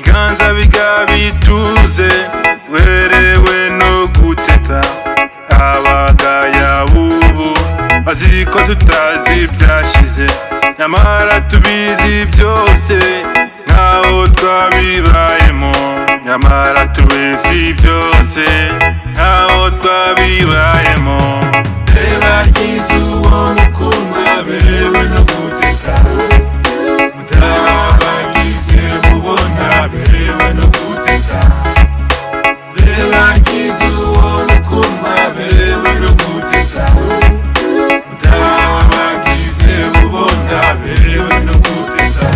biganza bigabituze werewe no guteta abagaya bubu baziko tutazi byashize nyamara tubizi byose nkaho twabibayemo nyamara tubizi byose nkaho twabibayemo reba ryizuba mukundwa berewe no guteta mutabagize mubona berewe no guteta reba ryizuba mukundwa berewe no guteta mutabagize mubona berewe no guteta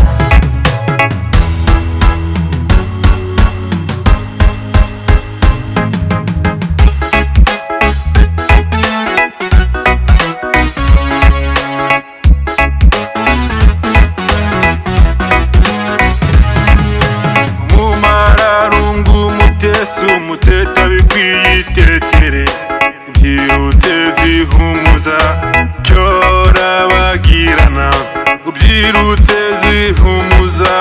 umuteta bikwiye itetere ibyirutse zihumuza cyora bagirana ubyirutse zihumuza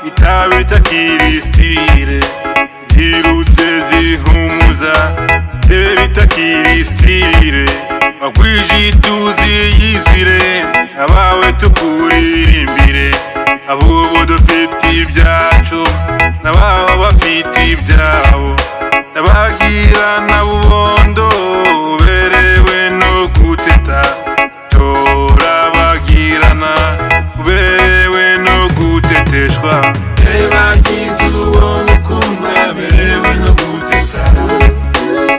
itabi takiristire ibyirutse zihumuza tebita kiristire bagwije ituzi yizire abawe tukuririmbire abubu dufite ibyacu n'abaho bafite ibyabo abagira na bubondo berewe no guteta turabagirana berewe no guteteshwa reba ryizuba mukundwa berewe no guteta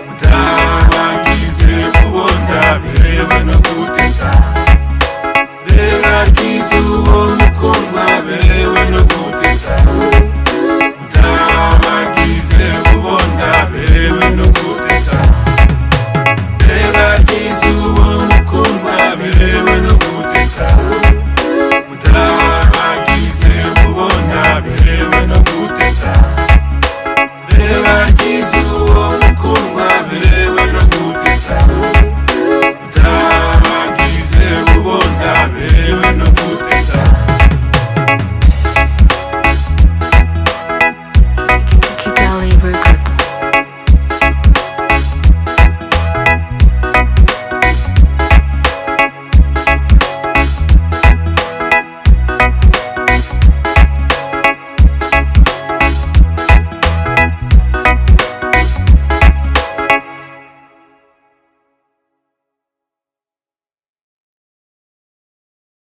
mutabagize mubona berewe no guteta reba ryizuba mukundwa berewe no guteta mutabagize mubona berewe no guteta reba ryizuba mukundwa berewe no guteta mutabagize mubona berewe no guteta reba ryizuba mukundwa berewe no guteta mutabagize mubona berewe